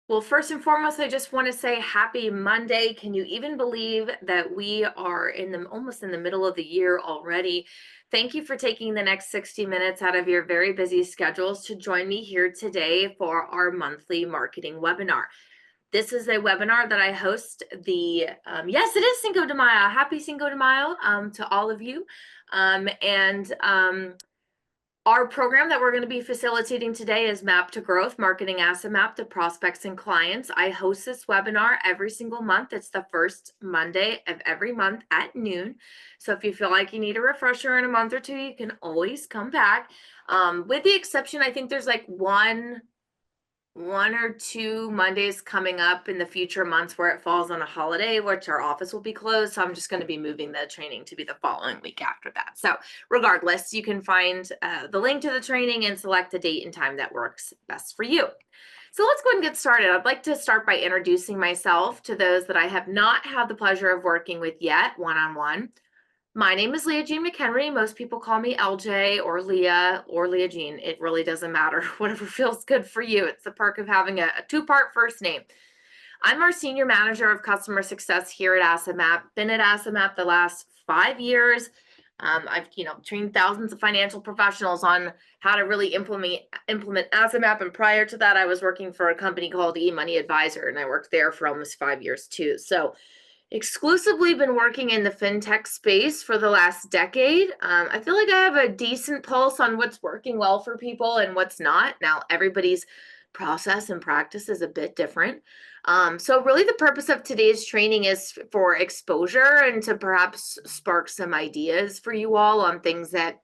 Well, first and foremost, I just want to say happy Monday. Can you even believe that we are almost in the middle of the year already? Thank you for taking the next 60 minutes out of your very busy schedules to join me here today for our monthly marketing webinar. This is a webinar that I host yes, it is Cinco de Mayo. Happy Cinco de Mayo to all of you. Our program that we're going to be facilitating today is Map to Growth, Marketing Asset Map to Prospects and Clients. I host this webinar every single month. It's the first Monday of every month at noon. So if you feel like you need a refresher in a month or two, you can always come back. With the exception, I think there's like one or two Mondays coming up in the future months where it falls on a holiday, which our office will be closed. So I'm just going to be moving the training to be the following week after that. So regardless, you can find the link to the training and select a date and time that works best for you. So let's go ahead and get started. I'd like to start by introducing myself to those that I have not had the pleasure of working with yet one-on-one. My name is LiaJean McHenry. Most people call me LJ or Leah or LiaJean. It really doesn't matter. Whatever feels good for you. It's the perk of having a two-part first name. I'm our Senior Manager of Customer Success here at AssetMap. Been at AssetMap the last 5 years. I've trained thousands of financial professionals on how to really implement AssetMap. And prior to that, I was working for a company called eMoney Advisor, and I worked there for almost 5 years too. So exclusively been working in the fintech space for the last decade. I feel like I have a decent pulse on what's working well for people and what's not. Now, everybody's process and practice is a bit different. So really the purpose of today's training is for exposure and to perhaps spark some ideas for you all on things that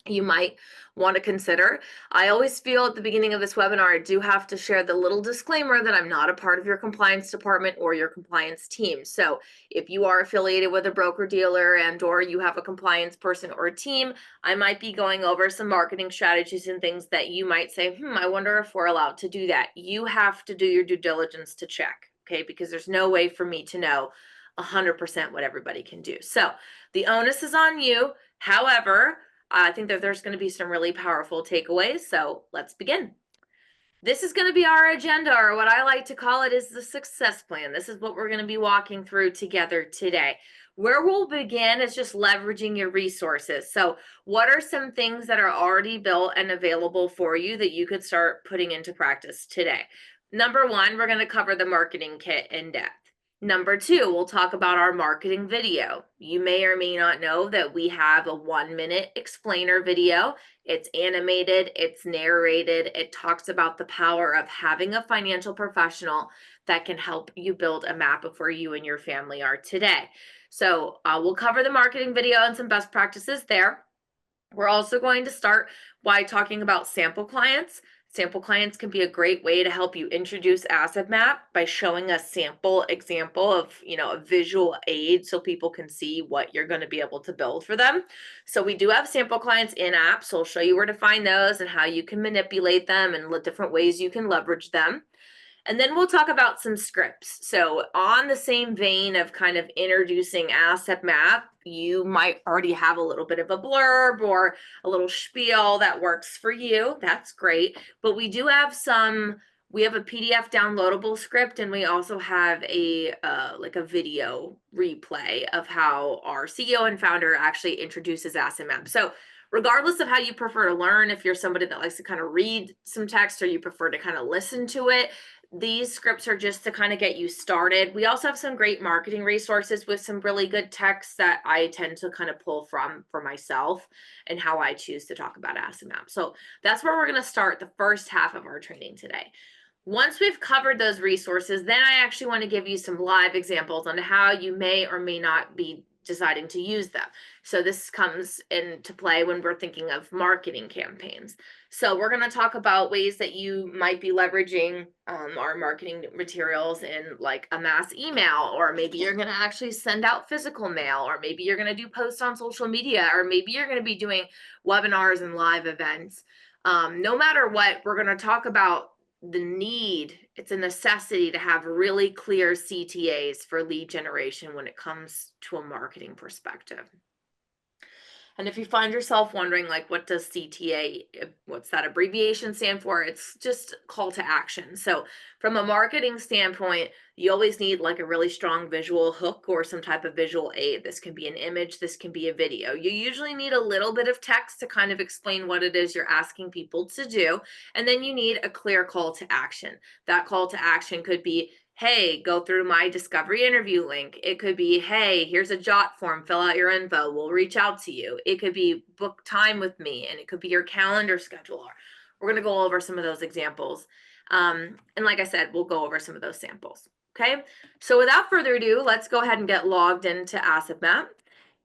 you might want to consider. I always feel at the beginning of this webinar, I do have to share the little disclaimer that I'm not a part of your compliance department or your compliance team. So if you are affiliated with a broker dealer or you have a compliance person or a team, I might be going over some marketing strategies and things that you might say, I wonder if we're allowed to do that. You have to do your due diligence to check, okay? Because there's no way for me to know 100% what everybody can do. So the onus is on you. However, I think that there's going to be some really powerful takeaways. So let's begin. This is going to be our agenda, or what I like to call it is the success plan. This is what we're going to be walking through together today. Where we'll begin is just leveraging your resources. So what are some things that are already built and available for you that you could start putting into practice today? Number one, we're going to cover the marketing kit in depth. Number two, we'll talk about our marketing video. You may or may not know that we have a 1-minute explainer video. It's animated, it's narrated, it talks about the power of having a financial professional that can help you build a map of where you and your family are today. So we'll cover the marketing video and some best practices there. We're also going to start by talking about sample clients. Sample clients can be a great way to help you introduce AssetMap by showing a sample example of, a visual aid so people can see what you're going to be able to build for them. So we do have sample clients in apps. So I'll show you where to find those and how you can manipulate them and the different ways you can leverage them. And then we'll talk about some scripts. So on the same vein of kind of introducing AssetMap, you might already have a little bit of a blurb or a little spiel that works for you. That's great. But we do have we have a PDF downloadable script, and we also have a video replay of how our CEO and founder actually introduces AssetMap. So regardless of how you prefer to learn, if you're somebody that likes to kind of read some text or you prefer to kind of listen to it, these scripts are just to kind of get you started. We also have some great marketing resources with some really good texts that I tend to kind of pull from for myself and how I choose to talk about AssetMap. So that's where we're going to start the first half of our training today. Once we've covered those resources, then I actually want to give you some live examples on how you may or may not be deciding to use them. So this comes into play when we're thinking of marketing campaigns. So we're going to talk about ways that you might be leveraging our marketing materials in like a mass email, or maybe you're going to actually send out physical mail, or maybe you're going to do posts on social media, or maybe you're going to be doing webinars and live events. No matter what, we're going to talk about the need. It's a necessity to have really clear CTAs for lead generation when it comes to a marketing perspective. And if you find yourself wondering, like, what does CTA, what's that abbreviation stand for? It's just call to action. So from a marketing standpoint, you always need like a really strong visual hook or some type of visual aid. This can be an image, this can be a video. You usually need a little bit of text to kind of explain what it is you're asking people to do. And then you need a clear call to action. That call to action could be, hey, go through my discovery interview link. It could be, hey, here's a jot form, fill out your info, we'll reach out to you. It could be book time with me, and it could be your calendar scheduler. We're going to go over some of those examples. And like I said, we'll go over some of those samples. Okay, so without further ado, let's go ahead and get logged into Asset Map.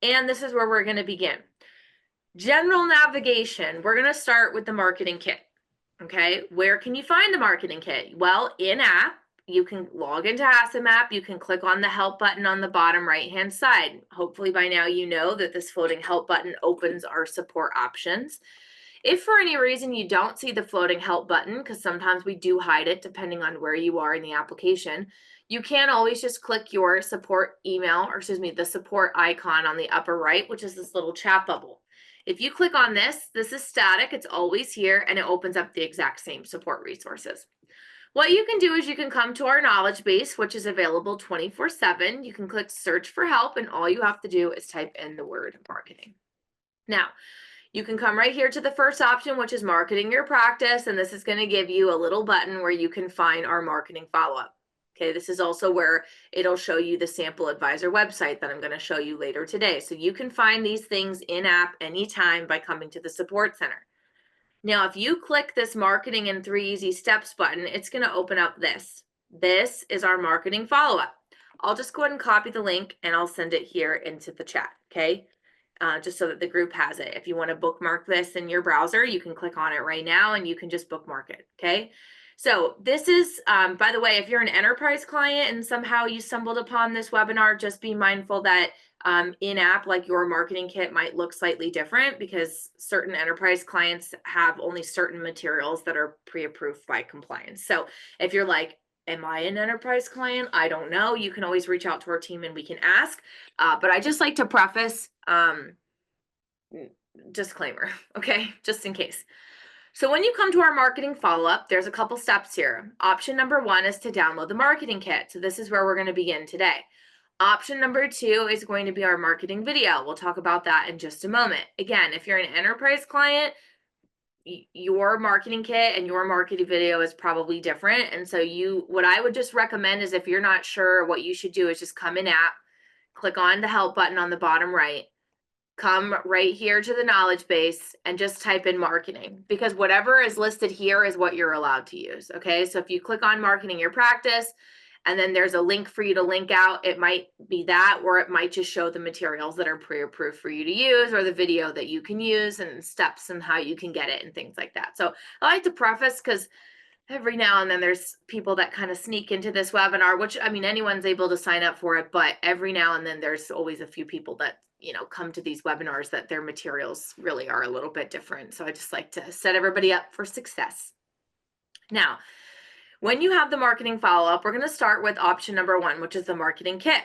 And this is where we're going to begin. General navigation, we're going to start with the marketing kit. Okay, where can you find the marketing kit? Well, in app, you can log into Asset Map. You can click on the help button on the bottom right-hand side. Hopefully by now you know that this floating help button opens our support options. If for any reason you don't see the floating help button, because sometimes we do hide it depending on where you are in the application, you can always just click your support email, or excuse me, the support icon on the upper right, which is this little chat bubble. If you click on this is static, it's always here, and it opens up the exact same support resources. What you can do is you can come to our knowledge base, which is available 24/7. You can click search for help, and all you have to do is type in the word marketing. Now, you can come right here to the first option, which is marketing your practice, and this is going to give you a little button where you can find our marketing follow-up. Okay, this is also where it'll show you the sample advisor website that I'm going to show you later today. So you can find these things in app anytime by coming to the support center. Now, if you click this marketing in 3 easy steps button, it's going to open up this. This is our marketing follow-up. I'll just go ahead and copy the link and I'll send it here into the chat. Okay. Just so that the group has it. If you want to bookmark this in your browser, you can click on it right now and you can just bookmark it. Okay. So this is, by the way, if you're an enterprise client and somehow you stumbled upon this webinar, just be mindful that in-app, like your marketing kit might look slightly different because certain enterprise clients have only certain materials that are pre-approved by compliance. So if you're like, am I an enterprise client? I don't know. You can always reach out to our team and we can ask. But I just like to preface, disclaimer, okay, just in case. So when you come to our marketing follow-up, there's a couple steps here. Option number 1 is to download the marketing kit. So this is where we're going to begin today. Option number 2 is going to be our marketing video. We'll talk about that in just a moment. Again, if you're an enterprise client, your marketing kit and your marketing video is probably different. And so what I would just recommend is if you're not sure, what you should do is just come in app, click on the help button on the bottom right, come right here to the knowledge base and just type in marketing, because whatever is listed here is what you're allowed to use. Okay. So if you click on marketing your practice and then there's a link for you to link out, it might be that, or it might just show the materials that are pre-approved for you to use, or the video that you can use and steps and how you can get it and things like that. So I like to preface, because every now and then there's people that kind of sneak into this webinar, which, I mean, anyone's able to sign up for it, but every now and then there's always a few people that, come to these webinars that their materials really are a little bit different. So I just like to set everybody up for success. Now, when you have the marketing follow-up, we're going to start with option number 1, which is the marketing kit.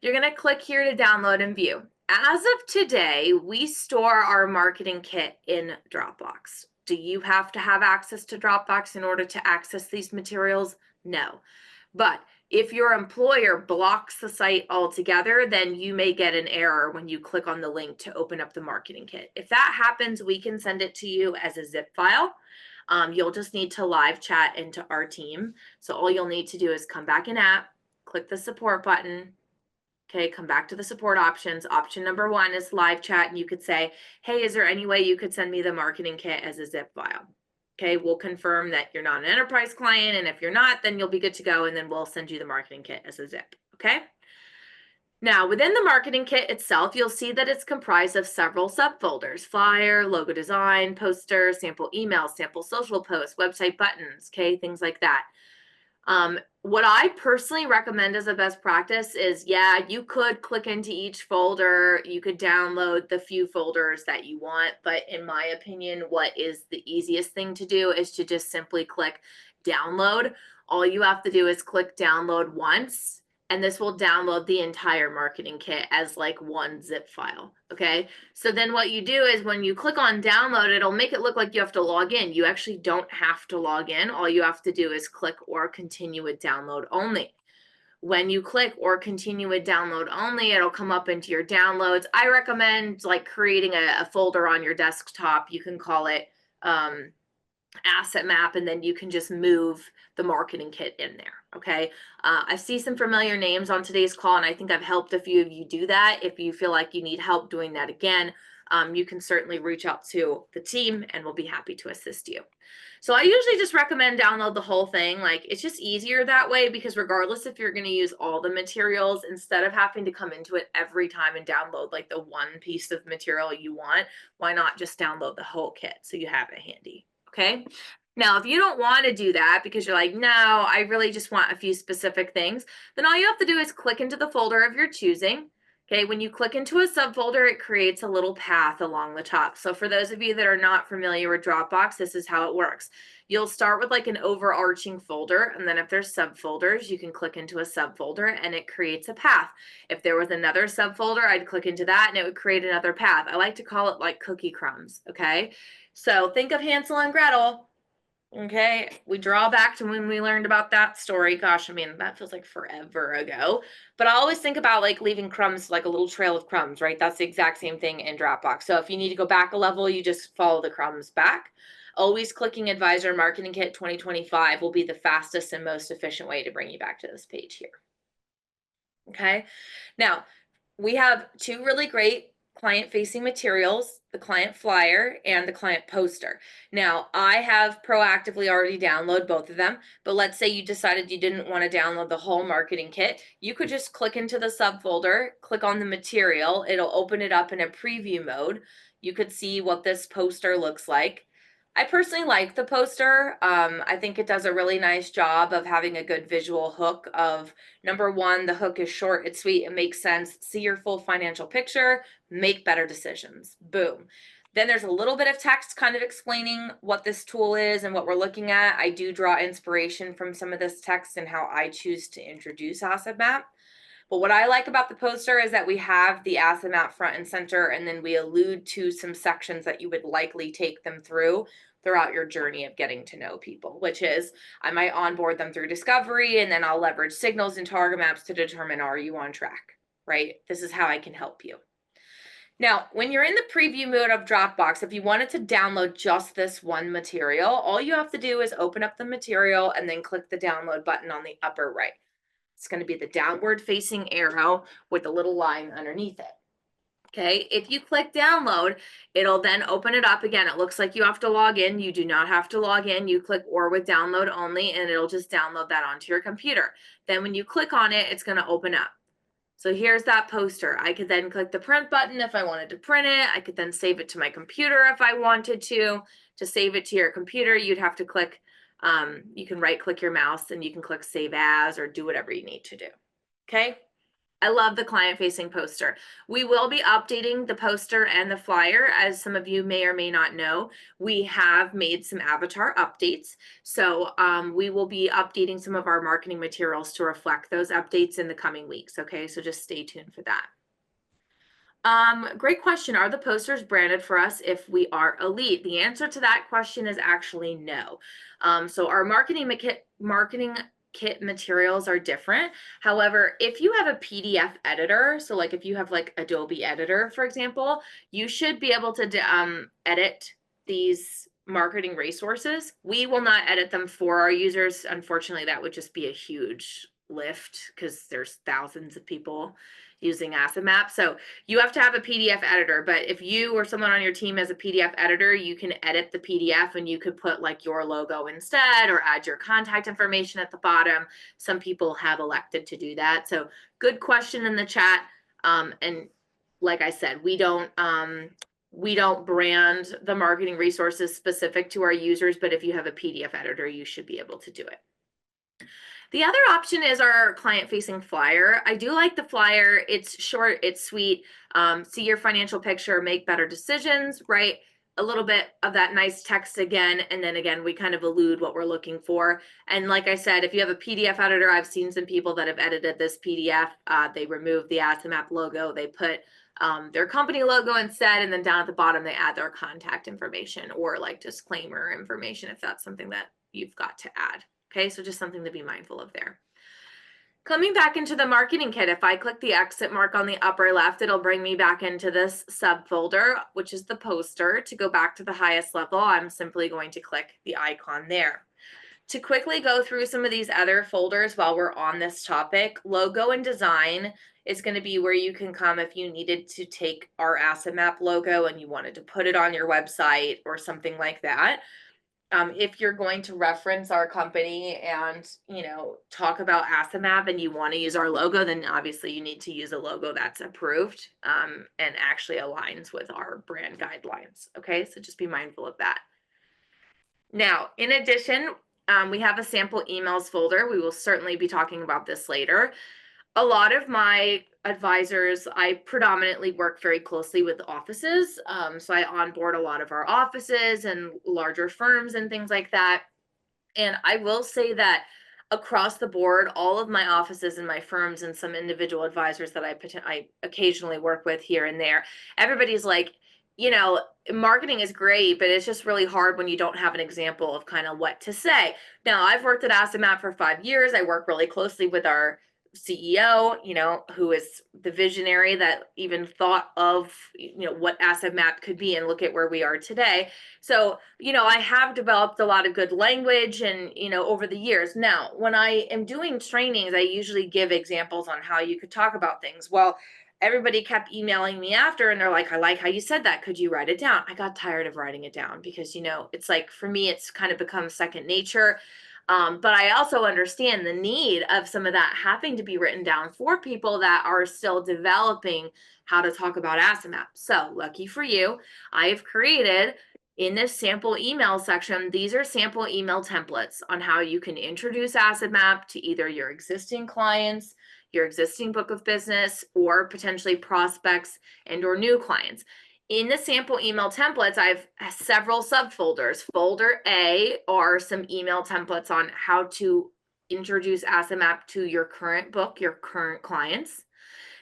You're going to click here to download and view. As of today, we store our marketing kit in Dropbox. Do you have to have access to Dropbox in order to access these materials? No. But if your employer blocks the site altogether, then you may get an error when you click on the link to open up the marketing kit. If that happens, we can send it to you as a zip file. You'll just need to live chat into our team. So all you'll need to do is come back in app, click the support button. Okay, come back to the support options. Option number 1 is live chat, and you could say, hey, is there any way you could send me the marketing kit as a zip file? Okay, we'll confirm that you're not an enterprise client, and if you're not, then you'll be good to go, and then we'll send you the marketing kit as a zip, okay? Now, within the marketing kit itself, you'll see that it's comprised of several subfolders: flyer, logo design, poster, sample emails, sample social posts, website buttons, okay, things like that. What I personally recommend as a best practice is, yeah, you could click into each folder, you could download the few folders that you want, but in my opinion, what is the easiest thing to do is to just simply click download. All you have to do is click download once, and this will download the entire marketing kit as like one zip file. Okay. So then what you do is when you click on download, it'll make it look like you have to log in. You actually don't have to log in. All you have to do is click or continue with download only. When you click or continue with download only, it'll come up into your downloads. I recommend like creating a folder on your desktop. You can call it asset map, and then you can just move the marketing kit in there. Okay. I see some familiar names on today's call, and I think I've helped a few of you do that. If you feel like you need help doing that again, you can certainly reach out to the team and we'll be happy to assist you. So I usually just recommend download the whole thing. Like it's just easier that way, because regardless if you're going to use all the materials, instead of having to come into it every time and download like the one piece of material you want, why not just download the whole kit so you have it handy? Okay. Now, if you don't want to do that because you're like, no, I really just want a few specific things, then all you have to do is click into the folder of your choosing. Okay, when you click into a subfolder, it creates a little path along the top. So for those of you that are not familiar with Dropbox, this is how it works. You'll start with like an overarching folder, and then if there's subfolders, you can click into a subfolder and it creates a path. If there was another subfolder, I'd click into that and it would create another path. I like to call it like cookie crumbs, okay? So think of Hansel and Gretel. Okay, we draw back to when we learned about that story. Gosh, I mean, that feels like forever ago. But I always think about like leaving crumbs, like a little trail of crumbs, right? That's the exact same thing in Dropbox. So if you need to go back a level, you just follow the crumbs back. Always clicking Advisor Marketing Kit 2025 will be the fastest and most efficient way to bring you back to this page here. Okay, now we have two really great client-facing materials, the client flyer and the client poster. Now, I have proactively already downloaded both of them, but let's say you decided you didn't want to download the whole marketing kit. You could just click into the subfolder, click on the material. It'll open it up in a preview mode. You could see what this poster looks like. I personally like the poster. I think it does a really nice job of having a good visual hook of, number one, the hook is short, it's sweet, it makes sense, see your full financial picture, make better decisions. Boom. Then there's a little bit of text kind of explaining what this tool is and what we're looking at. I do draw inspiration from some of this text and how I choose to introduce Asset Map. But what I like about the poster is that we have the asset map front and center, and then we allude to some sections that you would likely take them throughout your journey of getting to know people, which is I might onboard them through discovery, and then I'll leverage signals and target maps to determine, are you on track, right? This is how I can help you. Now, when you're in the preview mode of Dropbox, if you wanted to download just this one material, all you have to do is open up the material and then click the download button on the upper right. It's going to be the downward facing arrow with a little line underneath it. Okay, if you click download, it'll then open it up again. It looks like you have to log in. You do not have to log in. You click or with download only, and it'll just download that onto your computer. Then when you click on it, it's going to open up. So here's that poster. I could then click the print button if I wanted to print it. I could then save it to my computer if I wanted to. To save it to your computer, you'd have to click, you can right click your mouse and you can click save as or do whatever you need to do. Okay. I love the client-facing poster. We will be updating the poster and the flyer. As some of you may or may not know, we have made some avatar updates. So we will be updating some of our marketing materials to reflect those updates in the coming weeks. Okay, so just stay tuned for that. Great question. Are the posters branded for us if we are a lead? The answer to that question is actually no. So our marketing kit materials are different. However, if you have a PDF editor, so like if you have like Adobe Editor, for example, you should be able to edit these marketing resources. We will not edit them for our users. Unfortunately, that would just be a huge lift because there's thousands of people using Asset Map. So you have to have a PDF editor, but if you or someone on your team has a PDF editor, you can edit the PDF and you could put like your logo instead or add your contact information at the bottom. Some people have elected to do that. So good question in the chat. And like I said, we don't brand the marketing resources specific to our users, but if you have a PDF editor, you should be able to do it. The other option is our client-facing flyer. I do like the flyer. It's short, it's sweet. See your financial picture, make better decisions, right? a little bit of that nice text again, and then again, we kind of elude what we're looking for. And like I said, if you have a PDF editor, I've seen some people that have edited this PDF. They remove the AssetMap logo, they put their company logo instead, and then down at the bottom, they add their contact information or like disclaimer information if that's something that you've got to add. Okay, so just something to be mindful of there. Coming back into the marketing kit, if I click the exit mark on the upper left, it'll bring me back into this subfolder, which is the poster. To go back to the highest level, I'm simply going to click the icon there. To quickly go through some of these other folders while we're on this topic, logo and design is going to be where you can come if you needed to take our AssetMap logo and you wanted to put it on your website or something like that. If you're going to reference our company and, talk about AssetMap and you want to use our logo, then obviously you need to use a logo that's approved and actually aligns with our brand guidelines. Okay, so just be mindful of that. Now, in addition, we have a sample emails folder. We will certainly be talking about this later. A lot of my advisors, I predominantly work very closely with offices. So I onboard a lot of our offices and larger firms and things like that. And I will say that across the board, all of my offices and my firms and some individual advisors that I occasionally work with here and there, everybody's like, marketing is great, but it's just really hard when you don't have an example of kind of what to say. Now, I've worked at AssetMap for 5 years. I work really closely with our CEO, who is the visionary that even thought of, what AssetMap could be, and look at where we are today. So, I have developed a lot of good language and, over the years. Now, when I am doing trainings, I usually give examples on how you could talk about things. Well, everybody kept emailing me after and they're like, I like how you said that. Could you write it down? I got tired of writing it down because, it's like, for me, it's kind of become second nature. But I also understand the need of some of that having to be written down for people that are still developing how to talk about AssetMap. So lucky for you, I have created in this sample email section, these are sample email templates on how you can introduce AssetMap to either your existing clients, your existing book of business, or potentially prospects and or new clients. In the sample email templates, I have several subfolders. Folder A are some email templates on how to introduce AssetMap to your current book, your current clients.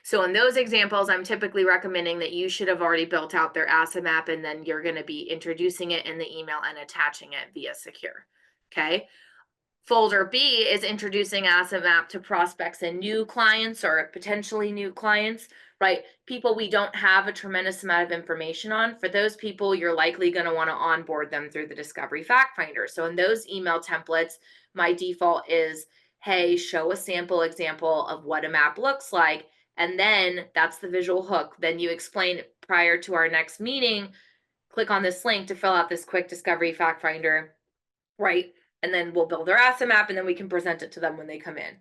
So in those examples, I'm typically recommending that you should have already built out their AssetMap, and then you're going to be introducing it in the email and attaching it via Secure. Okay. Folder B is introducing AssetMap to prospects and new clients or potentially new clients, right? People we don't have a tremendous amount of information on. For those people, you're likely going to want to onboard them through the Discovery Fact Finder. So in those email templates, my default is, hey, show a sample example of what a map looks like. And then that's the visual hook. Then you explain prior to our next meeting, click on this link to fill out this quick Discovery Fact Finder, right? And then we'll build their AssetMap and then we can present it to them when they come in.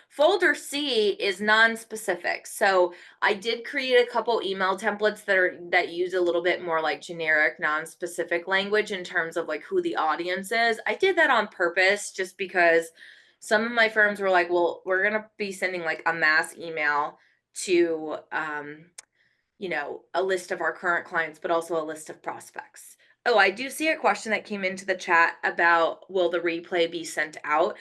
Folder C is non-specific. So I did create a couple email templates that use a little bit more like generic, non-specific language in terms of like who the audience is. I did that on purpose just because some of my firms were like, well, we're going to be sending like a mass email to, a list of our current clients, but also a list of prospects. Oh, I do see a question that came into the chat about, will the replay be sent out?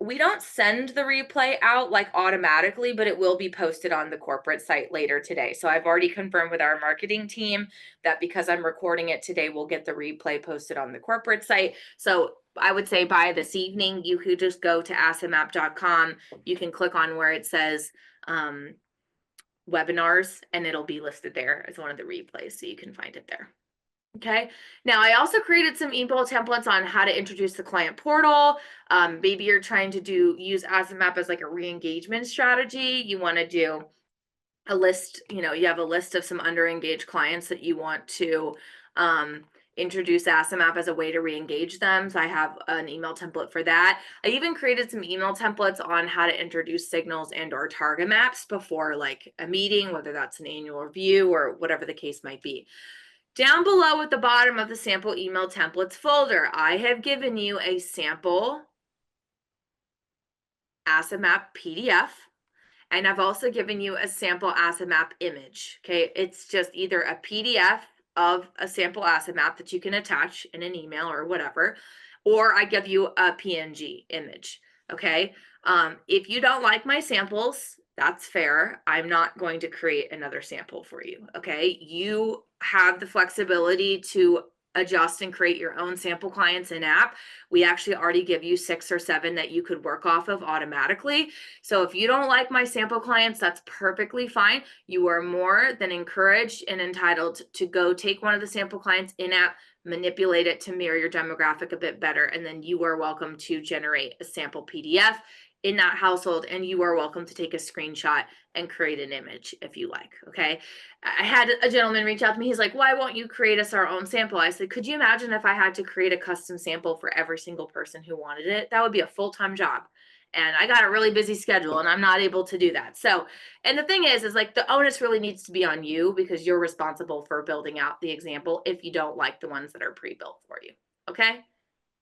We don't send the replay out like automatically, but it will be posted on the corporate site later today. So I've already confirmed with our marketing team that because I'm recording it today, we'll get the replay posted on the corporate site. So I would say by this evening, you could just go to assetmap.com. You can click on where it says webinars, and it'll be listed there as one of the replays, so you can find it there. Okay. Now I also created some email templates on how to introduce the client portal. Maybe you're trying to use AssetMap as like a re-engagement strategy. You want to do a list, you have a list of some under-engaged clients that you want to introduce AssetMap as a way to re-engage them. So I have an email template for that. I even created some email templates on how to introduce signals and or target maps before like a meeting, whether that's an annual review or whatever the case might be. Down below at the bottom of the sample email templates folder, I have given you a sample AssetMap PDF, and I've also given you a sample AssetMap image. Okay, it's just either a PDF of a sample asset map that you can attach in an email or whatever, or I give you a PNG image. Okay. If you don't like my samples, that's fair. I'm not going to create another sample for you. Okay. You have the flexibility to adjust and create your own sample clients in app. We actually already give you 6 or 7 that you could work off of automatically. So if you don't like my sample clients, that's perfectly fine. You are more than encouraged and entitled to go take one of the sample clients in app, manipulate it to mirror your demographic a bit better, and then you are welcome to generate a sample PDF in that household, and you are welcome to take a screenshot and create an image if you like. Okay. I had a gentleman reach out to me. He's like, why won't you create us our own sample? I said, could you imagine if I had to create a custom sample for every single person who wanted it? That would be a full-time job. And I got a really busy schedule and I'm not able to do that. So, and the thing is like the onus really needs to be on you because you're responsible for building out the example if you don't like the ones that are pre-built for you. Okay.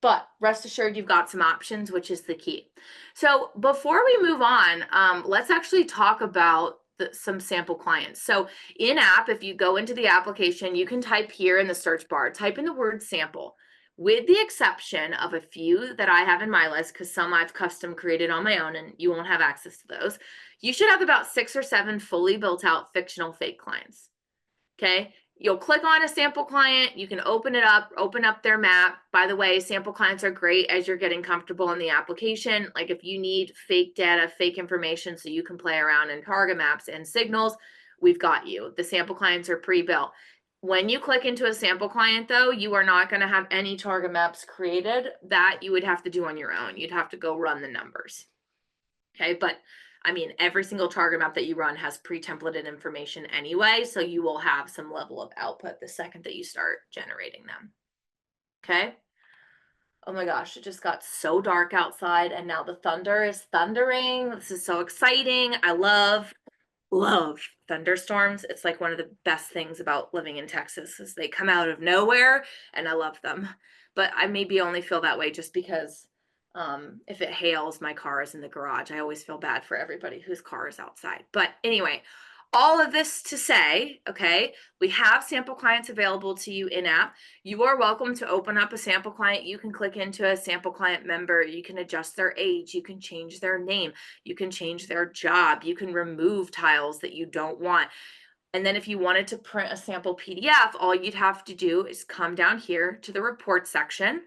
But rest assured, you've got some options, which is the key. So before we move on, let's actually talk about some sample clients. So in app, if you go into the application, you can type here in the search bar, type in the word sample, with the exception of a few that I have in my list, because some I've custom created on my own and you won't have access to those. You should have about 6 or 7 fully built out fictional fake clients. Okay. You'll click on a sample client, you can open it up, open up their map. By the way, sample clients are great as you're getting comfortable in the application. Like if you need fake data, fake information, so you can play around in target maps and signals, we've got you. The sample clients are pre-built. When you click into a sample client though, you are not going to have any target maps created. That you would have to do on your own. You'd have to go run the numbers. Okay, but I mean, every single target map that you run has pre-templated information anyway, so you will have some level of output the second that you start generating them. Okay. Oh my gosh, it just got so dark outside and now the thunder is thundering. This is so exciting. I love thunderstorms. It's like one of the best things about living in Texas is they come out of nowhere and I love them. But I maybe only feel that way just because if it hails, my car is in the garage. I always feel bad for everybody whose car is outside. But anyway, all of this to say, okay, we have sample clients available to you in app. You are welcome to open up a sample client. You can click into a sample client member. You can adjust their age. You can change their name. You can change their job. You can remove tiles that you don't want. And then if you wanted to print a sample PDF, all you'd have to do is come down here to the report section.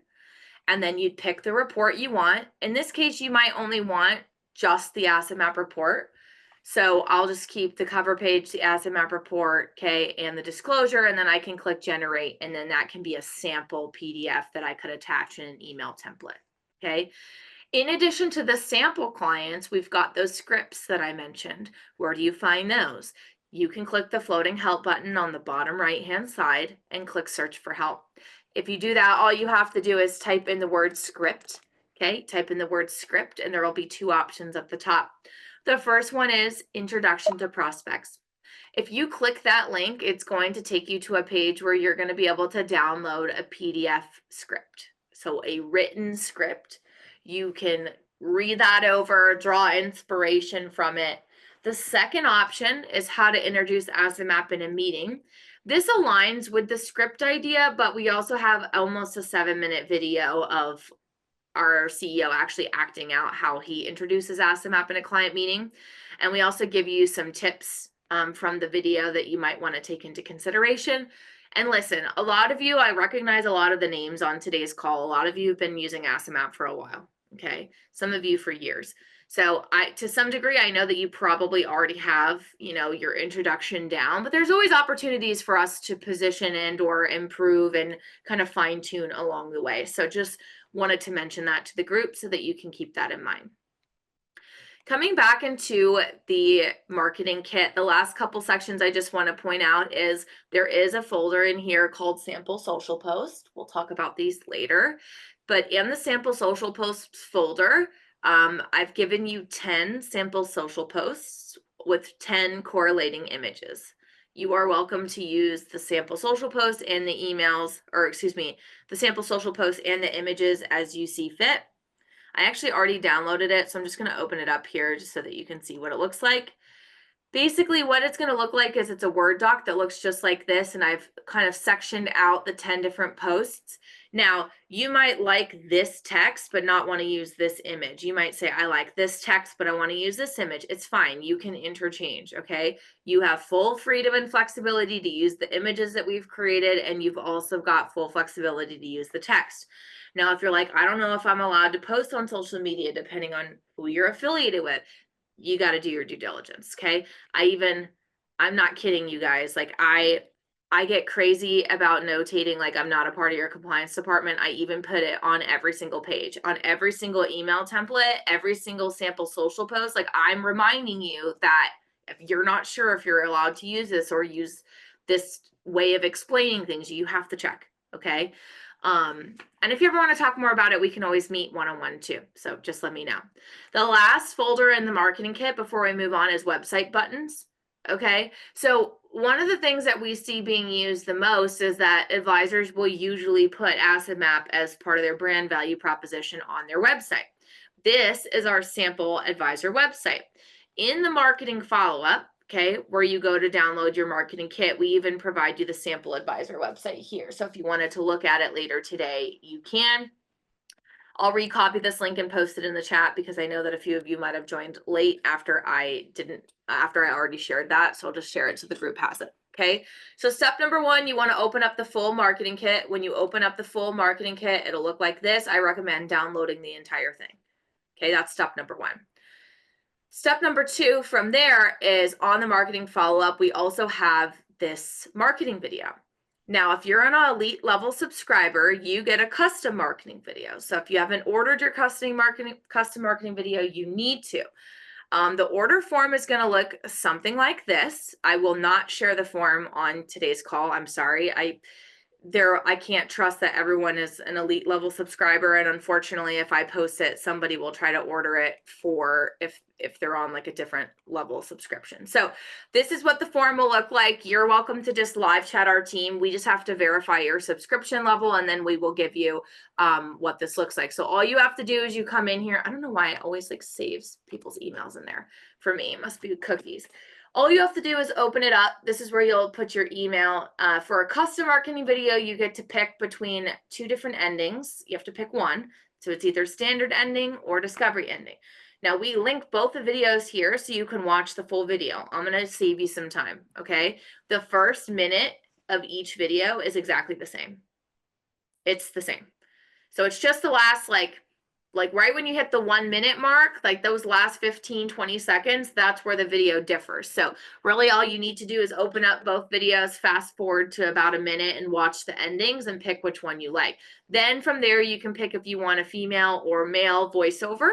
And then you'd pick the report you want. In this case, you might only want just the asset map report. So I'll just keep the cover page, the asset map report, okay, and the disclosure, and then I can click generate, and then that can be a sample PDF that I could attach in an email template, okay? In addition to the sample clients, we've got those scripts that I mentioned. Where do you find those? You can click the floating help button on the bottom right-hand side and click search for help. If you do that, all you have to do is type in the word script, okay? Type in the word script and there will be 2 options at the top. The first one is Introduction to Prospects. If you click that link, it's going to take you to a page where you're going to be able to download a PDF script. So a written script. You can read that over, draw inspiration from it. The second option is how to introduce asset map in a meeting. This aligns with the script idea, but we also have almost a 7-minute video of our CEO actually acting out how he introduces asset map in a client meeting. And we also give you some tips from the video that you might want to take into consideration. And listen, a lot of you, I recognize a lot of the names on today's call. A lot of you have been using asset map for a while, okay? Some of you for years. So to some degree, I know that you probably already have, your introduction down, but there's always opportunities for us to position and or improve and kind of fine tune along the way. So just wanted to mention that to the group so that you can keep that in mind. Coming back into the marketing kit, the last couple sections I just want to point out is there is a folder in here called Sample Social Post. We'll talk about these later. But in the Sample Social Posts folder, I've given you 10 sample social posts with 10 correlating images. You are welcome to use the sample social post and the emails, or excuse me, the sample social post and the images as you see fit. I actually already downloaded it, so I'm just going to open it up here just so that you can see what it looks like. Basically, what it's going to look like is it's a Word doc that looks just like this, and I've kind of sectioned out the 10 different posts. Now, you might like this text, but not want to use this image. You might say, I like this text, but I want to use this image. It's fine. You can interchange, okay? You have full freedom and flexibility to use the images that we've created, and you've also got full flexibility to use the text. Now, if you're like, I don't know if I'm allowed to post on social media, depending on who you're affiliated with, you got to do your due diligence, okay? I'm not kidding you guys. Like I get crazy about notating like I'm not a part of your compliance department. I even put it on every single page, on every single email template, every single sample social post. Like I'm reminding you that if you're not sure if you're allowed to use this or use this way of explaining things, you have to check, okay? And if you ever want to talk more about it, we can always meet one-on-one too. So just let me know. The last folder in the marketing kit before we move on is website buttons. Okay. So one of the things that we see being used the most is that advisors will usually put Asset Map as part of their brand value proposition on their website. This is our sample advisor website. In the marketing follow-up, okay, where you go to download your marketing kit, we even provide you the sample advisor website here. So if you wanted to look at it later today, you can. I'll recopy this link and post it in the chat because I know that a few of you might have joined late after I already shared that. So I'll just share it so the group has it. Okay. So step number 1, you want to open up the full marketing kit. When you open up the full marketing kit, it'll look like this. I recommend downloading the entire thing. Okay. That's step number 1. Step number 2 from there is on the marketing follow-up, we also have this marketing video. Now, if you're an elite level subscriber, you get a custom marketing video. So if you haven't ordered your custom marketing video, you need to. The order form is going to look something like this. I will not share the form on today's call. I'm sorry. I can't trust that everyone is an elite level subscriber, and unfortunately if I post it, somebody will try to order it for if they're on like a different level subscription. So this is what the form will look like. You're welcome to just live chat our team. We just have to verify your subscription level, and then we will give you what this looks like. So all you have to do is you come in here. I don't know why it always like saves people's emails in there. For me, it must be cookies. All you have to do is open it up. This is where you'll put your email. For a custom marketing video, you get to pick between 2 different endings. You have to pick one. So it's either standard ending or discovery ending. Now we link both the videos here so you can watch the full video. I'm going to save you some time, okay? The first minute of each video is exactly the same. It's the same. So it's just the last like right when you hit the 1 minute mark, like those last 15, 20 seconds, that's where the video differs. So really all you need to do is open up both videos, fast forward to about a minute and watch the endings and pick which one you like. Then from there, you can pick if you want a female or male voiceover.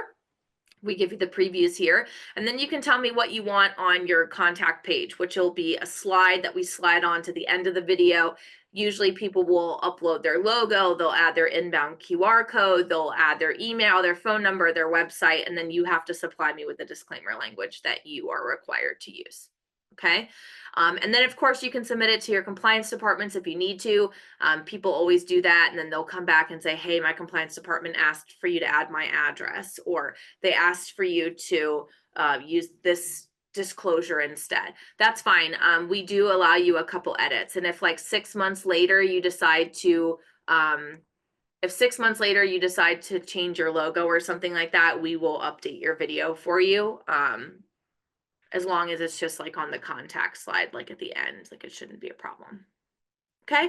We give you the previews here, and then you can tell me what you want on your contact page, which will be a slide that we slide on to the end of the video. Usually people will upload their logo, they'll add their inbound QR code, they'll add their email, their phone number, their website, and then you have to supply me with the disclaimer language that you are required to use. Okay. And then of course you can submit it to your compliance departments if you need to. People always do that, and then they'll come back and say, hey, my compliance department asked for you to add my address, or they asked for you to use this disclosure instead. That's fine. We do allow you a couple edits. And if like 6 months later you decide to change your logo or something like that, we will update your video for you. As long as it's just like on the contact slide, like at the end, like it shouldn't be a problem. Okay,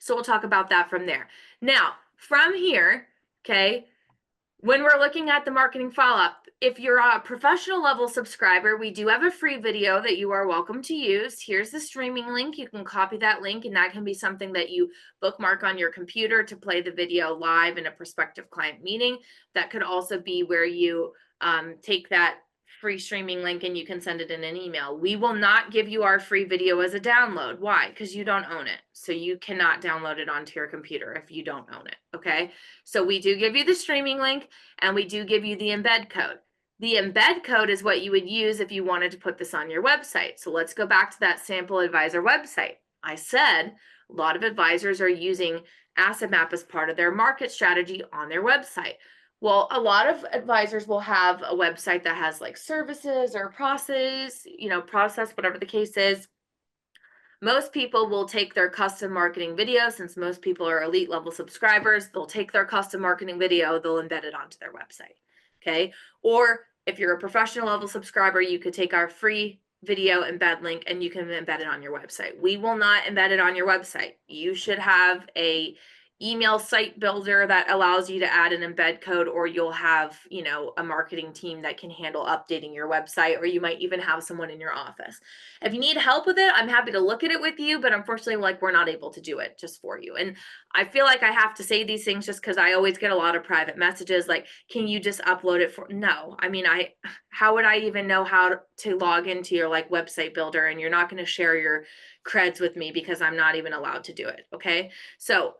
so we'll talk about that from there. Now, from here, okay, when we're looking at the marketing follow-up, if you're a professional level subscriber, we do have a free video that you are welcome to use. Here's the streaming link. You can copy that link, and that can be something that you bookmark on your computer to play the video live in a prospective client meeting. That could also be where you take that free streaming link and you can send it in an email. We will not give you our free video as a download. Why? Because you don't own it. So you cannot download it onto your computer if you don't own it. Okay. So we do give you the streaming link, and we do give you the embed code. The embed code is what you would use if you wanted to put this on your website. So let's go back to that sample advisor website. I said a lot of advisors are using Asset Map as part of their market strategy on their website. Well, a lot of advisors will have a website that has like services or process, whatever the case is. Most people will take their custom marketing video, since most people are elite level subscribers, they'll take their custom marketing video, they'll embed it onto their website. Okay. Or if you're a professional level subscriber, you could take our free video embed link and you can embed it on your website. We will not embed it on your website. You should have a email site builder that allows you to add an embed code, or you'll have, a marketing team that can handle updating your website, or you might even have someone in your office. If you need help with it, I'm happy to look at it with you, but unfortunately, like, we're not able to do it just for you. And I feel like I have to say these things just because I always get a lot of private messages like, can you just upload it for? No, I mean, how would I even know how to log into your like website builder? And you're not going to share your creds with me because I'm not even allowed to do it. Okay. So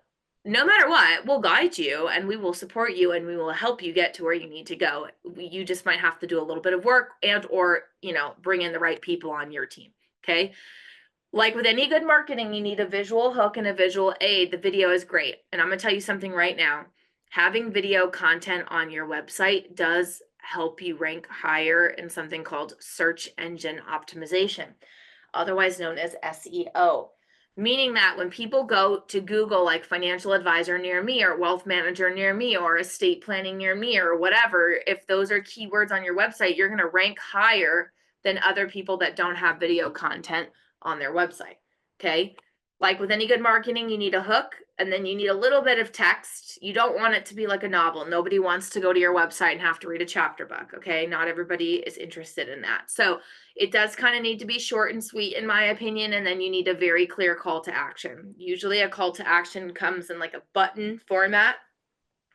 no matter what, we'll guide you and we will support you and we will help you get to where you need to go. You just might have to do a little bit of work and or, bring in the right people on your team. Okay. Like with any good marketing, you need a visual hook and a visual aid. The video is great. And I'm going to tell you something right now. Having video content on your website does help you rank higher in something called search engine optimization, otherwise known as SEO. Meaning that when people go to Google, like financial advisor near me or wealth manager near me or estate planning near me or whatever, if those are keywords on your website, you're going to rank higher than other people that don't have video content on their website. Okay. Like with any good marketing, you need a hook and then you need a little bit of text. You don't want it to be like a novel. Nobody wants to go to your website and have to read a chapter book. Okay. Not everybody is interested in that. So it does kind of need to be short and sweet, in my opinion. And then you need a very clear call to action. Usually a call to action comes in like a button format.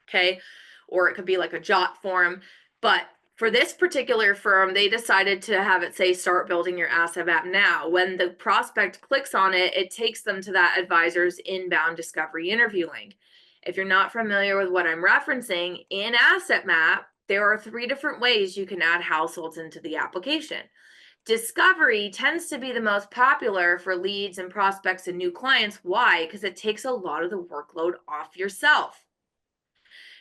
Okay. Or it could be like a jot form. But for this particular firm, they decided to have it say, start building your asset map now. When the prospect clicks on it, it takes them to that advisor's inbound discovery interview link. If you're not familiar with what I'm referencing, in asset map, there are 3 different ways you can add households into the application. Discovery tends to be the most popular for leads and prospects and new clients. Why? Because it takes a lot of the workload off yourself.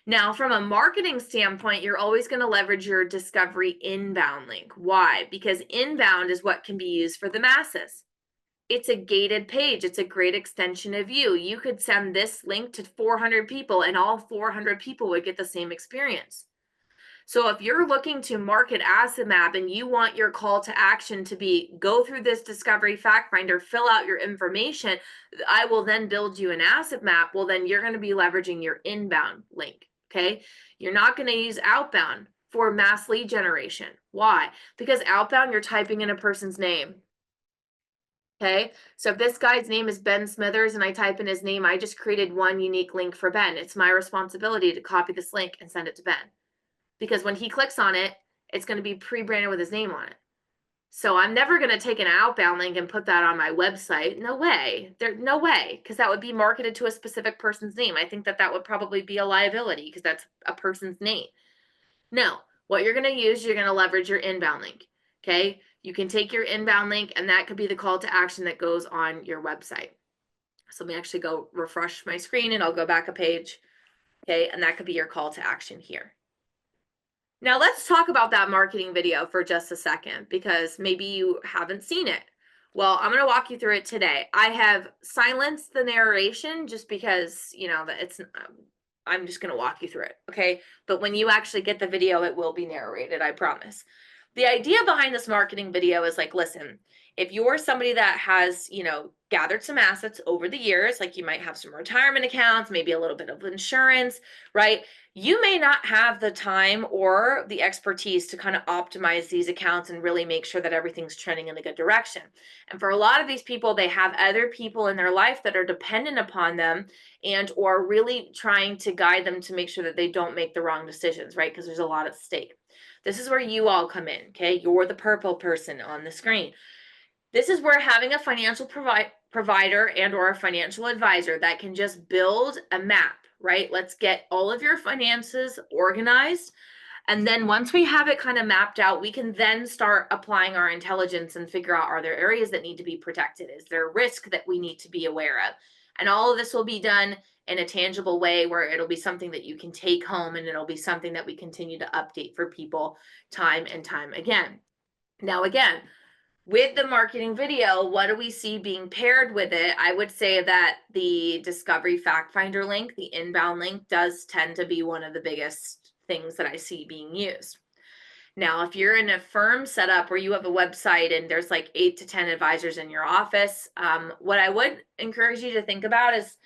Now, from a marketing standpoint, you're always going to leverage your discovery inbound link. Why? Because inbound is what can be used for the masses. It's a gated page. It's a great extension of you. You could send this link to 400 people and all 400 people would get the same experience. So if you're looking to market Asset Map and you want your call to action to be go through this discovery fact finder, fill out your information, I will then build you an asset map. Well, then you're going to be leveraging your inbound link. Okay. You're not going to use outbound for mass lead generation. Why? Because outbound, you're typing in a person's name. Okay. So if this guy's name is Ben Smithers and I type in his name, I just created one unique link for Ben. It's my responsibility to copy this link and send it to Ben. Because when he clicks on it, it's going to be pre-branded with his name on it. So I'm never going to take an outbound link and put that on my website. No way. No way, because that would be marketed to a specific person's name. I think that would probably be a liability because that's a person's name. No, what you're going to use, you're going to leverage your inbound link. Okay. You can take your inbound link and that could be the call to action that goes on your website. So let me actually go refresh my screen and I'll go back a page. Okay. And that could be your call to action here. Now let's talk about that marketing video for just a second, because maybe you haven't seen it. Well, I'm going to walk you through it today. I have silenced the narration just because, I'm just going to walk you through it. Okay. But when you actually get the video, it will be narrated. I promise. The idea behind this marketing video is like, listen, if you're somebody that has, gathered some assets over the years, like you might have some retirement accounts, maybe a little bit of insurance, right? You may not have the time or the expertise to kind of optimize these accounts and really make sure that everything's trending in a good direction. And for a lot of these people, they have other people in their life that are dependent upon them and or really trying to guide them to make sure that they don't make the wrong decisions, right? Because there's a lot at stake. This is where you all come in, okay? You're the purple person on the screen. This is where having a financial provider and or a financial advisor that can just build a map, right? Let's get all of your finances organized. And then once we have it kind of mapped out, we can then start applying our intelligence and figure out, are there areas that need to be protected? Is there risk that we need to be aware of? And all of this will be done in a tangible way where it'll be something that you can take home, and it'll be something that we continue to update for people time and time again. Now, again, with the marketing video, what do we see being paired with it? I would say that the Discovery Fact Finder link, the inbound link, does tend to be one of the biggest things that I see being used. Now, if you're in a firm setup where you have a website and there's like 8 to 10 advisors in your office, what I would encourage you to think about is,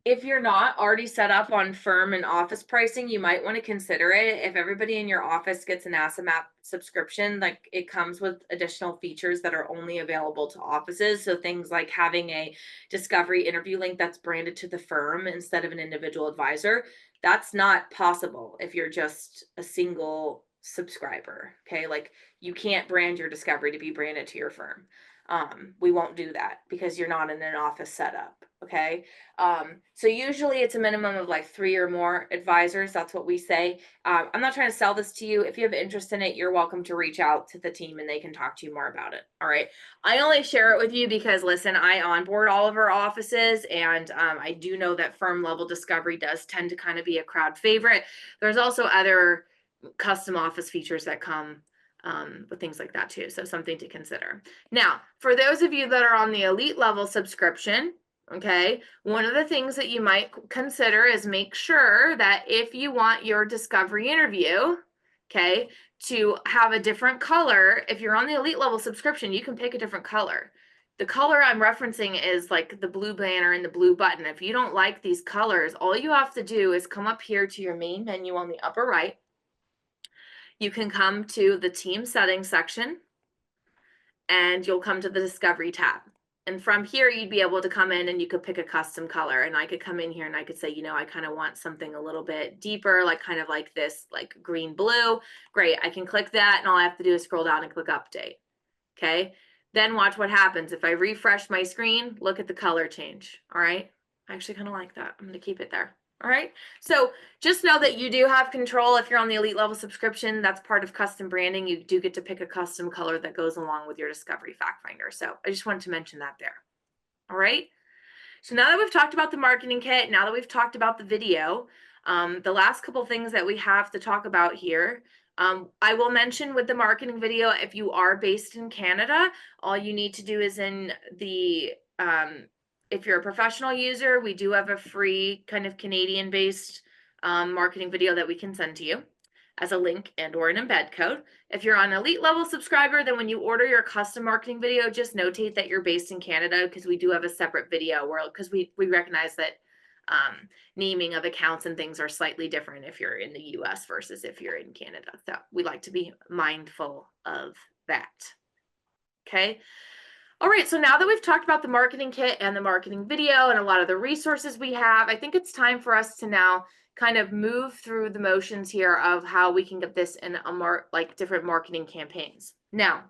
if you're not already set up on firm and office pricing, you might want to consider it. If everybody in your office gets an Asset Map subscription, like, it comes with additional features that are only available to offices. So things like having a discovery interview link that's branded to the firm instead of an individual advisor, that's not possible if you're just a single subscriber. Okay, like, you can't brand your discovery to be branded to your firm. We won't do that because you're not in an office setup. Okay. So usually it's a minimum of like 3 or more advisors. That's what we say. I'm not trying to sell this to you. If you have interest in it, you're welcome to reach out to the team and they can talk to you more about it. All right. I only share it with you because, listen, I onboard all of our offices, and I do know that firm level discovery does tend to kind of be a crowd favorite. There's also other custom office features that come with things like that too. So something to consider. Now, for those of you that are on the elite level subscription, okay, one of the things that you might consider is make sure that if you want your discovery interview, okay, to have a different color, if you're on the elite level subscription, you can pick a different color. The color I'm referencing is like the blue banner and the blue button. If you don't like these colors, all you have to do is come up here to your main menu on the upper right. You can come to the team settings section, and you'll come to the discovery tab. And from here, you'd be able to come in and you could pick a custom color. And I could come in here and I could say, I kind of want something a little bit deeper, like kind of like this, like green blue. Great. I can click that, and all I have to do is scroll down and click update. Okay. Then watch what happens. If I refresh my screen, look at the color change. All right. I actually kind of like that. I'm going to keep it there. All right. So just know that you do have control. If you're on the elite level subscription, that's part of custom branding. You do get to pick a custom color that goes along with your Discovery Fact Finder. So I just wanted to mention that there. All right. So now that we've talked about the marketing kit, now that we've talked about the video, the last couple things that we have to talk about here, I will mention with the marketing video, if you are based in Canada, all you need to do is in the if you're a professional user, we do have a free kind of Canadian-based marketing video that we can send to you as a link and or an embed code. If you're on elite level subscriber, then when you order your custom marketing video, just notate that you're based in Canada, because we do have a separate video because we recognize that naming of accounts and things are slightly different if you're in the US versus if you're in Canada. So we like to be mindful of that. Okay. All right, so now that we've talked about the marketing kit and the marketing video and a lot of the resources we have, I think it's time for us to now kind of move through the motions here of how we can get this in a different marketing campaigns. Now,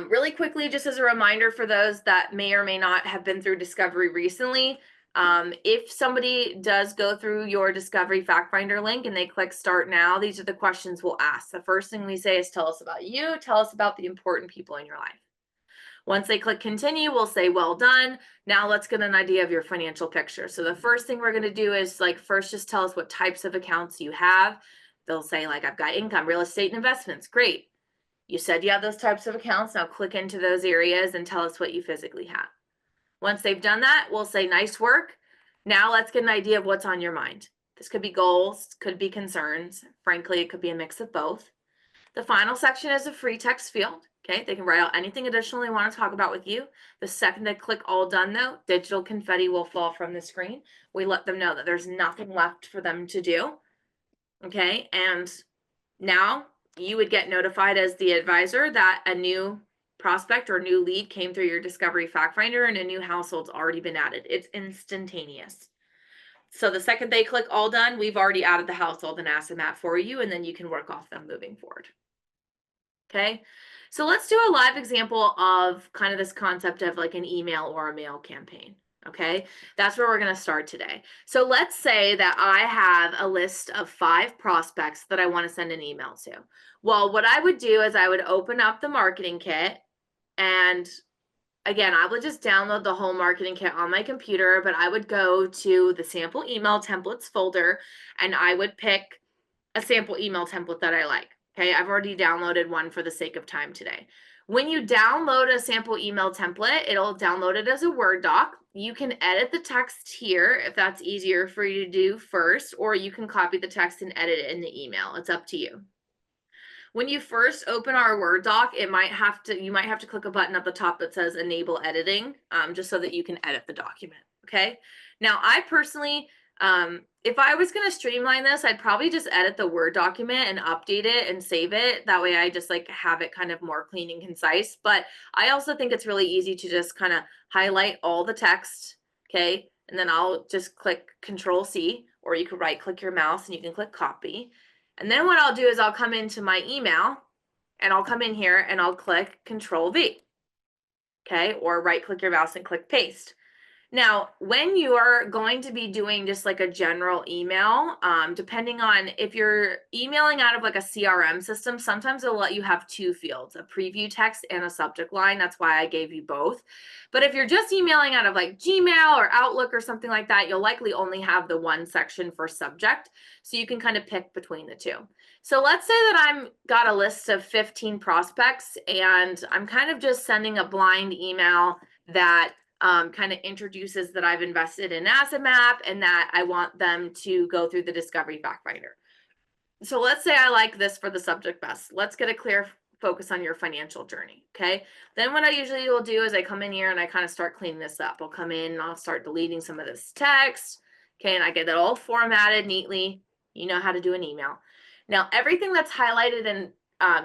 really quickly, just as a reminder for those that may or may not have been through Discovery recently, if somebody does go through your Discovery Fact Finder link and they click Start Now, these are the questions we'll ask. The first thing we say is, tell us about you, tell us about the important people in your life. Once they click continue, we'll say, well done. Now let's get an idea of your financial picture. So the first thing we're going to do is first just tell us what types of accounts you have. They'll say I've got income, real estate, and investments. Great. You said you have those types of accounts. Now click into those areas and tell us what you physically have. Once they've done that, we'll say nice work. Now let's get an idea of what's on your mind. This could be goals, could be concerns. Frankly, it could be a mix of both. The final section is a free text field. Okay, they can write out anything additional they want to talk about with you. The second they click all done, though, digital confetti will fall from the screen. We let them know that there's nothing left for them to do. Okay, and now you would get notified as the advisor that a new prospect or new lead came through your Discovery Fact Finder and a new household's already been added. It's instantaneous. So the second they click all done, we've already added the household and asset map for you, and then you can work off them moving forward. Okay, so let's do a live example of kind of this concept of an email or a mail campaign. Okay, that's where we're going to start today. So let's say that I have a list of 5 prospects that I want to send an email to. Well, what I would do is I would open up the marketing kit, and again, I would just download the whole marketing kit on my computer, but I would go to the sample email templates folder and I would pick a sample email template that I like. Okay, I've already downloaded one for the sake of time today. When you download a sample email template, it'll download it as a Word doc. You can edit the text here if that's easier for you to do first, or you can copy the text and edit it in the email. It's up to you. When you first open our Word doc, you might have to click a button at the top that says enable editing, just so that you can edit the document. Okay. Now, I personally, if I was going to streamline this, I'd probably just edit the Word document and update it and save it. That way I just like have it kind of more clean and concise. But I also think it's really easy to just kind of highlight all the text. Okay. And then I'll just click Control C, or you could right click your mouse and you can click copy. And then what I'll do is I'll come into my email and I'll come in here and I'll click Control V. Okay, or right click your mouse and click paste. Now, when you are going to be doing just like a general email, depending on if you're emailing out of like a CRM system, sometimes it'll let you have two fields, a preview text and a subject line. That's why I gave you both. But if you're just emailing out of like Gmail or Outlook or something like that, you'll likely only have the one section for subject. So you can kind of pick between the two. So let's say that I'm got a list of 15 prospects and I'm kind of just sending a blind email that kind of introduces that I've invested in Asset Map and that I want them to go through the Discovery Fact Finder. So let's say I like this for the subject best. Let's get a clear focus on your financial journey. Okay. Then what I usually will do is I come in here and I kind of start cleaning this up. I'll come in and I'll start deleting some of this text. Okay. And I get it all formatted neatly. You know how to do an email. Now, everything that's highlighted in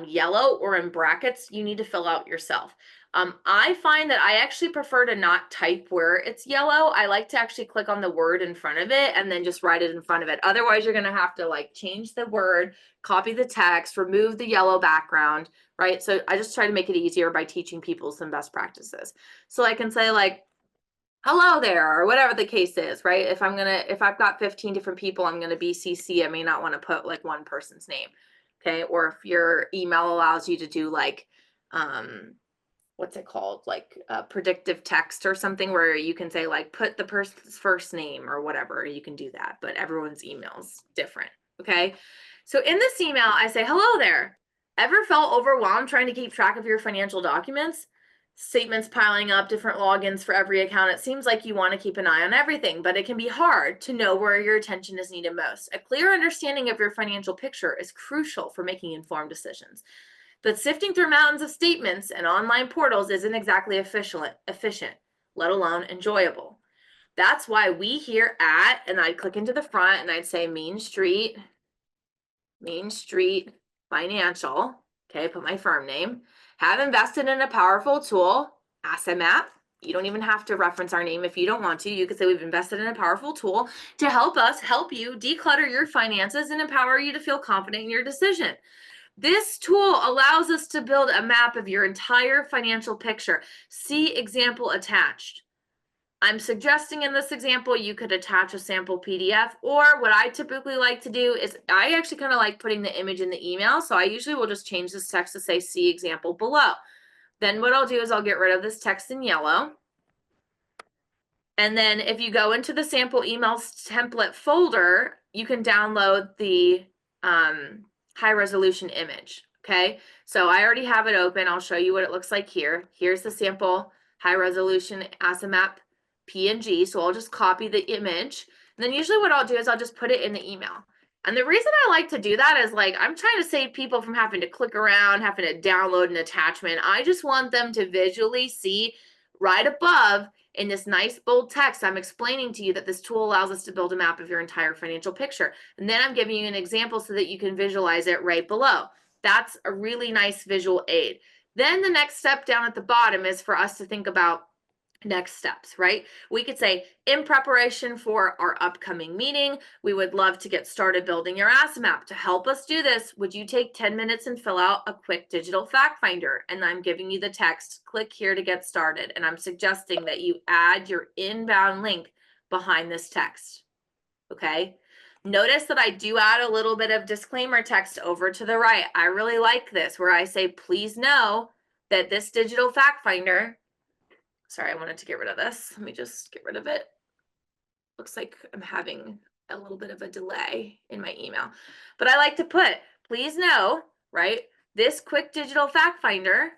yellow or in brackets, you need to fill out yourself. I find that I actually prefer to not type where it's yellow. I like to actually click on the word in front of it and then just write it in front of it. Otherwise, you're going to have to like change the word, copy the text, remove the yellow background, right? So I just try to make it easier by teaching people some best practices. So I can say like, hello there, or whatever the case is, right? If I've got 15 different people, I'm going to BCC, I may not want to put like one person's name. Okay. Or if your email allows you to do like, what's it called? Like predictive text or something where you can say like, put the person's first name or whatever, you can do that, but everyone's email's different. Okay. So in this email, I say, hello there. Ever felt overwhelmed trying to keep track of your financial documents? Statements piling up, different logins for every account. It seems like you want to keep an eye on everything, but it can be hard to know where your attention is needed most. A clear understanding of your financial picture is crucial for making informed decisions. But sifting through mountains of statements and online portals isn't exactly efficient, let alone enjoyable. That's why we here at, and I'd click into the front and I'd say Main Street Financial, okay, put my firm name, have invested in a powerful tool, Asset Map. You don't even have to reference our name if you don't want to. You could say we've invested in a powerful tool to help you declutter your finances and empower you to feel confident in your decision. This tool allows us to build a map of your entire financial picture. See example attached. I'm suggesting in this example, you could attach a sample PDF, or what I typically like to do is I actually kind of like putting the image in the email. So I usually will just change this text to say, see example below. Then what I'll do is I'll get rid of this text in yellow. And then if you go into the sample emails template folder, you can download the high resolution image. Okay, so I already have it open. I'll show you what it looks like here. Here's the sample high resolution Asset Map PNG. So I'll just copy the image. And then usually what I'll do is I'll just put it in the email. And the reason I like to do that is like, I'm trying to save people from having to click around, having to download an attachment. I just want them to visually see right above in this nice bold text, I'm explaining to you that this tool allows us to build a map of your entire financial picture. And then I'm giving you an example so that you can visualize it right below. That's a really nice visual aid. Then the next step down at the bottom is for us to think about next steps, right? We could say, in preparation for our upcoming meeting, we would love to get started building your asset map. To help us do this, would you take 10 minutes and fill out a quick digital fact finder? And I'm giving you the text, click here to get started. And I'm suggesting that you add your inbound link behind this text, okay? Notice that I do add a little bit of disclaimer text over to the right. I really like this, where I say, please know that this digital fact finder Sorry, I wanted to get rid of this. Let me just get rid of it. Looks like I'm having a little bit of a delay in my email, but I like to put, please know, right? This quick digital fact finder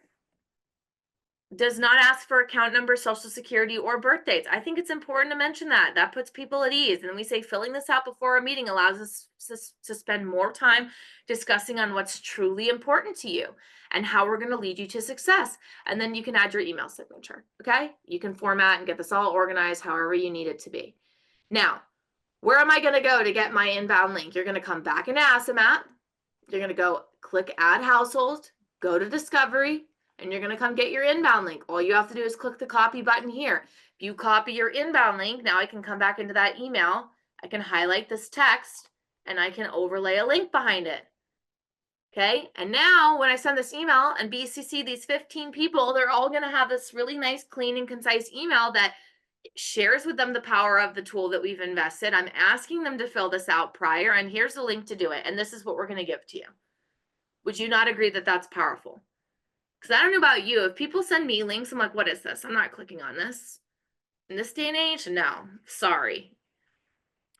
does not ask for account number, social security, or birth dates. I think it's important to mention that. That puts people at ease. And then we say filling this out before a meeting allows us to spend more time discussing on what's truly important to you and how we're going to lead you to success. And then you can add your email signature. Okay. You can format and get this all organized however you need it to be. Now, where am I going to go to get my inbound link? You're going to come back into ASAMAP. You're going to go click add household, go to discovery, and you're going to come get your inbound link. All you have to do is click the copy button here. If you copy your inbound link, now I can come back into that email. I can highlight this text and I can overlay a link behind it. Okay. And now when I send this email and BCC these 15 people, they're all going to have this really nice, clean and concise email that shares with them the power of the tool that we've invested. I'm asking them to fill this out prior, and here's the link to do it. And this is what we're going to give to you. Would you not agree that that's powerful? Because I don't know about you, if people send me links, I'm like, what is this? I'm not clicking on this. In this day and age, no, sorry.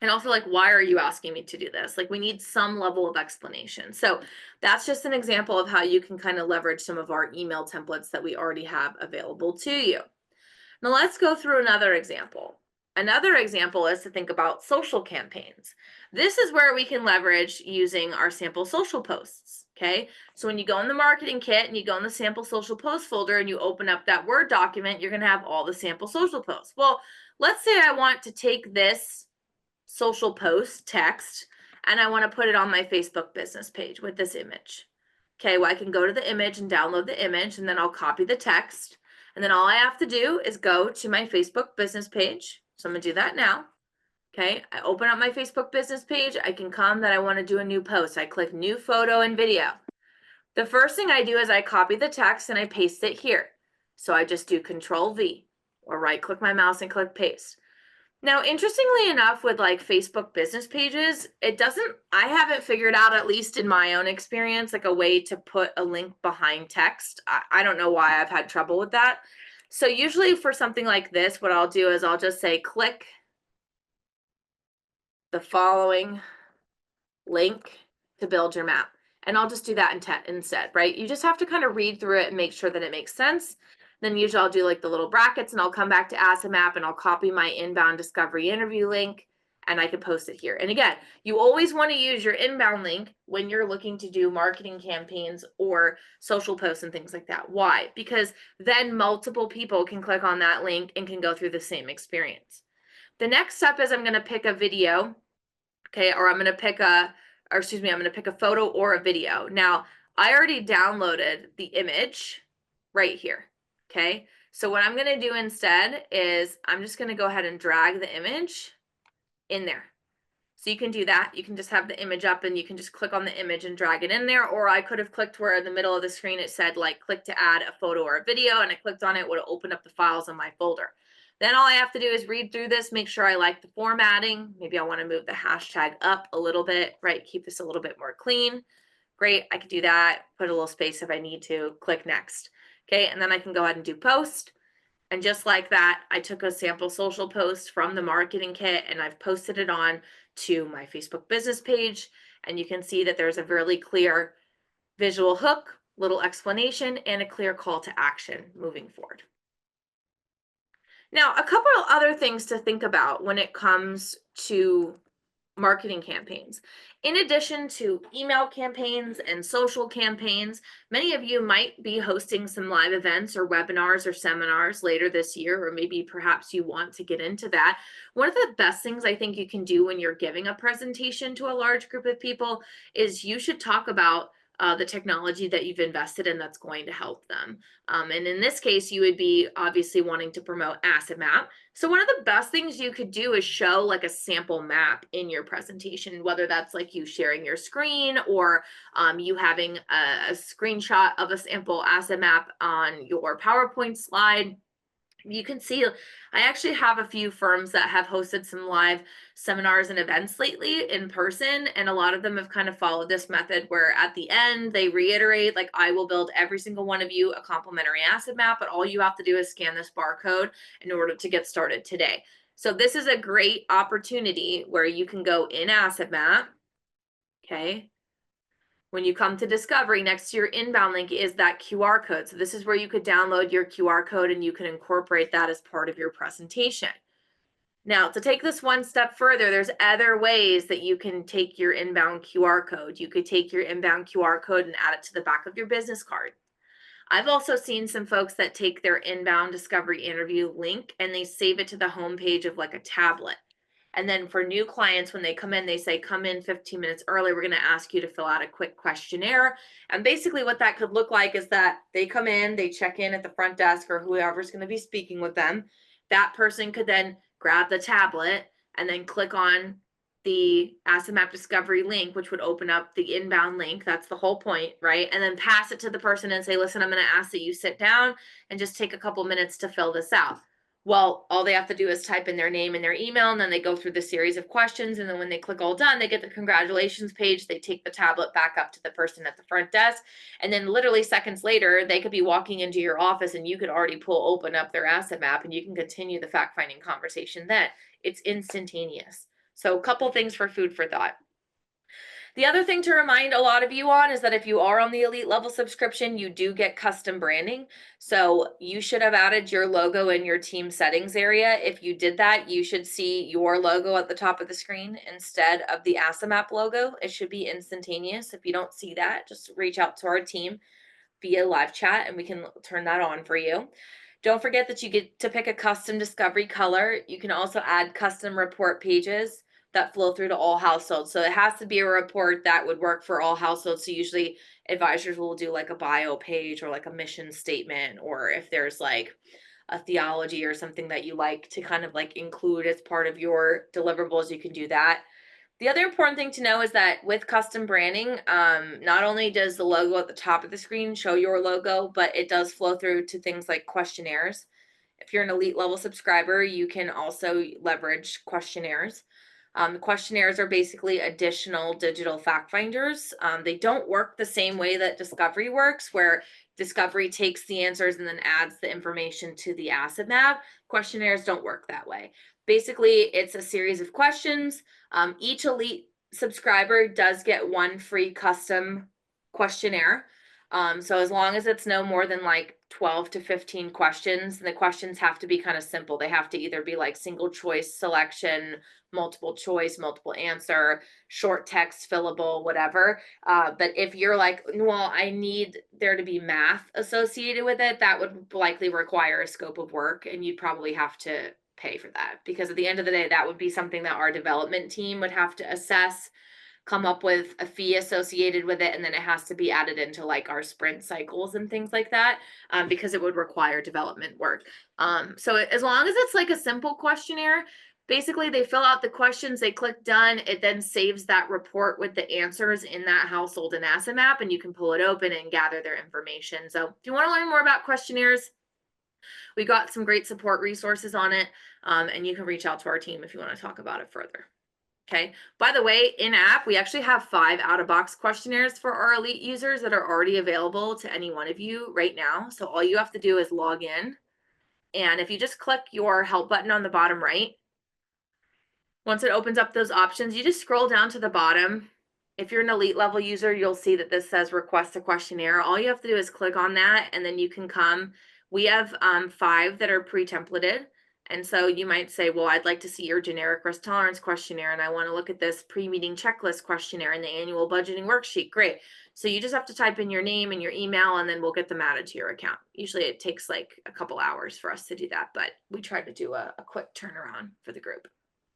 And also, like, why are you asking me to do this? Like, we need some level of explanation. So that's just an example of how you can kind of leverage some of our email templates that we already have available to you. Now let's go through another example. Another example is to think about social campaigns. This is where we can leverage using our sample social posts. Okay, so when you go in the marketing kit and you go in the sample social post folder and you open up that Word document, you're going to have all the sample social posts. Well, let's say I want to take this social post text and I want to put it on my Facebook business page with this image. Okay, well, I can go to the image and download the image, and then I'll copy the text. And then all I have to do is go to my Facebook business page. So I'm going to do that now. Okay, I open up my Facebook business page. I can come that I want to do a new post. I click new photo and video. The first thing I do is I copy the text and I paste it here. So I just do Control V or right click my mouse and click paste. Now, interestingly enough, with like Facebook business pages, I haven't figured out, at least in my own experience, like a way to put a link behind text. I don't know why I've had trouble with that. So usually for something like this, what I'll do is I'll just say, click the following link to build your map. And I'll just do that instead, right? You just have to kind of read through it and make sure that it makes sense. Then usually I'll do like the little brackets and I'll come back to ASAMAP and I'll copy my inbound discovery interview link and I can post it here. And again, you always want to use your inbound link when you're looking to do marketing campaigns or social posts and things like that. Why? Because then multiple people can click on that link and can go through the same experience. The next step is I'm going to pick a video, okay, or I'm going to pick a photo or a video. Now, I already downloaded the image right here. Okay, so what I'm going to do instead is I'm just going to go ahead and drag the image in there. So you can do that. You can just have the image up and you can just click on the image and drag it in there. Or I could have clicked where in the middle of the screen it said like click to add a photo or a video, and I clicked on it, it would have opened up the files in my folder. Then all I have to do is read through this, make sure I like the formatting. Maybe I want to move the hashtag up a little bit, right? Keep this a little bit more clean. Great, I could do that. Put a little space if I need to. Click next. Okay, and then I can go ahead and do post. And just like that, I took a sample social post from the marketing kit and I've posted it on to my Facebook business page. And you can see that there's a really clear visual hook, little explanation, and a clear call to action moving forward. Now, a couple of other things to think about when it comes to marketing campaigns. In addition to email campaigns and social campaigns, many of you might be hosting some live events or webinars or seminars later this year, or maybe perhaps you want to get into that. One of the best things I think you can do when you're giving a presentation to a large group of people is you should talk about the technology that you've invested in that's going to help them. And in this case, you would be obviously wanting to promote AssetMap. So one of the best things you could do is show like a sample map in your presentation, whether that's like you sharing your screen or you having a screenshot of a sample asset map on your PowerPoint slide. You can see, I actually have a few firms that have hosted some live seminars and events lately in person, and a lot of them have kind of followed this method where at the end they reiterate, like, I will build every single one of you a complimentary asset map, but all you have to do is scan this barcode in order to get started today. So this is a great opportunity where you can go in asset map. Okay. When you come to discovery, next to your inbound link is that QR code. So this is where you could download your QR code and you can incorporate that as part of your presentation. Now, to take this one step further, there's other ways that you can take your inbound QR code. You could take your inbound QR code and add it to the back of your business card. I've also seen some folks that take their inbound discovery interview link and they save it to the homepage of like a tablet. And then for new clients, when they come in, they say, come in 15 minutes early. We're going to ask you to fill out a quick questionnaire. And basically what that could look like is that they come in, they check in at the front desk or whoever's going to be speaking with them. That person could then grab the tablet and then click on the asset map discovery link, which would open up the inbound link. That's the whole point, right? And then pass it to the person and say, listen, I'm going to ask that you sit down and just take a couple minutes to fill this out. Well, all they have to do is type in their name and their email, and then they go through the series of questions. And then when they click all done, they get the congratulations page. They take the tablet back up to the person at the front desk. And then literally seconds later, they could be walking into your office and you could already open up their asset map and you can continue the fact-finding conversation then. It's instantaneous. So a couple things for food for thought. The other thing to remind a lot of you on is that if you are on the elite level subscription, you do get custom branding. So you should have added your logo in your team settings area. If you did that, you should see your logo at the top of the screen instead of the asset map logo. It should be instantaneous. If you don't see that, just reach out to our team via live chat and we can turn that on for you. Don't forget that you get to pick a custom discovery color. You can also add custom report pages that flow through to all households. So it has to be a report that would work for all households. So usually advisors will do like a bio page or like a mission statement, or if there's like a theology or something that you like to kind of like include as part of your deliverables, you can do that. The other important thing to know is that with custom branding, not only does the logo at the top of the screen show your logo, but it does flow through to things like questionnaires. If you're an elite level subscriber, you can also leverage questionnaires. Questionnaires are basically additional digital fact finders. They don't work the same way that Discovery works, where Discovery takes the answers and then adds the information to the asset map. Questionnaires don't work that way. Basically, it's a series of questions. Each elite subscriber does get one free custom questionnaire. So as long as it's no more than like 12 to 15 questions, and the questions have to be kind of simple. They have to either be like single choice selection, multiple choice, multiple answer, short text, fillable, whatever. But if you're like, well, I need there to be math associated with it, that would likely require a scope of work, and you'd probably have to pay for that, because at the end of the day, that would be something that our development team would have to assess, come up with a fee associated with it, and then it has to be added into like our sprint cycles and things like that, because it would require development work. So as long as it's like a simple questionnaire, basically they fill out the questions, they click done, it then saves that report with the answers in that household and asset map, and you can pull it open and gather their information. So if you want to learn more about questionnaires, we got some great support resources on it, and you can reach out to our team if you want to talk about it further. Okay. By the way, in app, we actually have 5 out-of-box questionnaires for our elite users that are already available to any one of you right now. So all you have to do is log in. And if you just click your help button on the bottom right, once it opens up those options, you just scroll down to the bottom. If you're an elite level user, you'll see that this says request a questionnaire. All you have to do is click on that, and then you can come. We have 5 that are pre-templated. And so you might say, well, I'd like to see your generic risk tolerance questionnaire, and I want to look at this pre-meeting checklist questionnaire and the annual budgeting worksheet. Great. So you just have to type in your name and your email, and then we'll get them added to your account. Usually it takes like a couple hours for us to do that, but we try to do a quick turnaround for the group.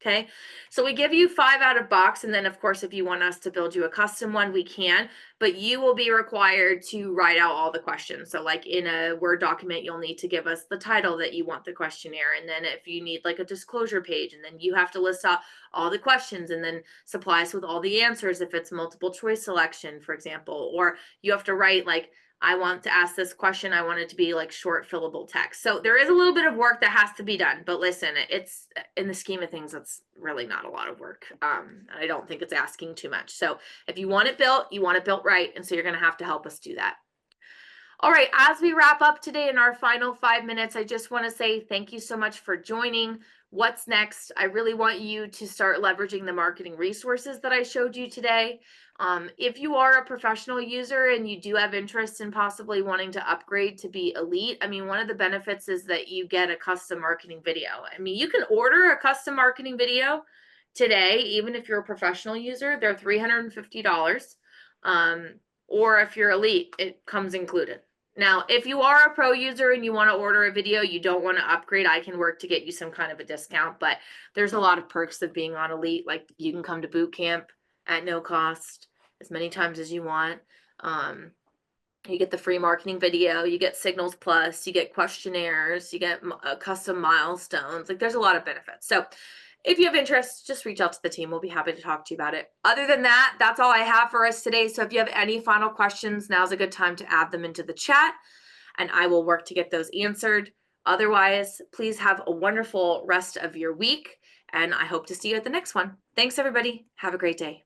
Okay, so we give you 5 out of box, and then of course, if you want us to build you a custom one, we can, but you will be required to write out all the questions. So like in a Word document, you'll need to give us the title that you want the questionnaire. And then if you need like a disclosure page, and then you have to list out all the questions and then supply us with all the answers if it's multiple choice selection, for example, or you have to write like I want to ask this question. I want it to be like short fillable text. So there is a little bit of work that has to be done, but listen, it's in the scheme of things, that's really not a lot of work. I don't think it's asking too much. So if you want it built, you want it built right. And so you're going to have to help us do that. All right, as we wrap up today in our final 5 minutes, I just want to say thank you so much for joining. What's next? I really want you to start leveraging the marketing resources that I showed you today. If you are a professional user and you do have interest in possibly wanting to upgrade to be elite, I mean, one of the benefits is that you get a custom marketing video. I mean, you can order a custom marketing video today, even if you're a professional user, they're $350. Or if you're elite, it comes included. Now, if you are a pro user and you want to order a video, you don't want to upgrade, I can work to get you some kind of a discount, but there's a lot of perks of being on elite. Like you can come to boot camp at no cost as many times as you want. You get the free marketing video, you get Signals Plus, you get questionnaires, you get custom milestones. Like there's a lot of benefits. So if you have interest, just reach out to the team. We'll be happy to talk to you about it. Other than that, that's all I have for us today. So if you have any final questions, now's a good time to add them into the chat and I will work to get those answered. Otherwise, please have a wonderful rest of your week and I hope to see you at the next one. Thanks, everybody. Have a great day.